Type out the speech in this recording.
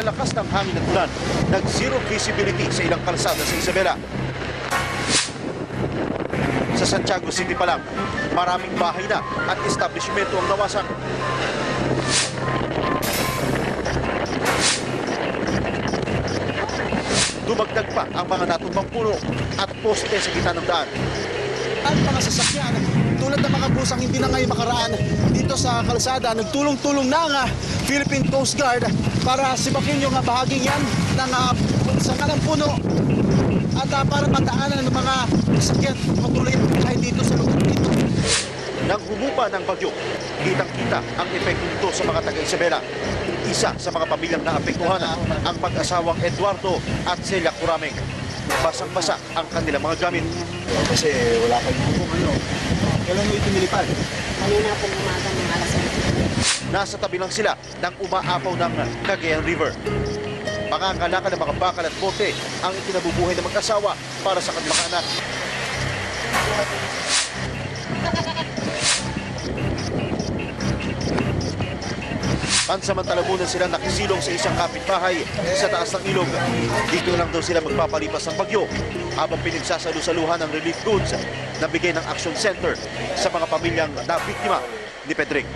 lakas ng hangin at ulan, nag-zero visibility sa ilang kalsada sa Isabela. Sa Santiago City pa lang, maraming bahay na at establishmento ang nawasak. Dumagdag pa ang mga natumbang puno at poste sa gitna ng daan. At mga sasakyan, tulad ng mga busang hindi na ngayon makaraan dito sa kalsada, nagtulong-tulong na ang Philippine Coast Guard para sibakin yung bahaging yan ng sangan ng puno at para mataanan ng mga sasakyan patuloy kahit dito sa lugar dito. Nang humupa ng bagyo, kitang-kita ang epekto nito sa mga taga-Isabela. Isa sa mga pamilyang naapektuhan ang pag-asawang Eduardo at Celia Curameng. Basang-basa ang kanilang mga gamit. Kasi wala kayong buko ngayon. Kailan mo ito nilipad? Kanina pong umaga ng alas 8. Nasa tabi lang sila ng umaapaw ng Cagayan River. Pangangalakal ng mga bakal at bote ang ikinabubuhay ng mag-asawa para sa kanilang anak. Pansamantala muna silang nakisilong sa isang kapitbahay sa taas ng ilog. Dito lang daw sila magpapalipas ng bagyo habang pinagsasalu-saluhan ng relief goods na bigay ng Action Center sa mga pamilyang nabiktima ni Pedring.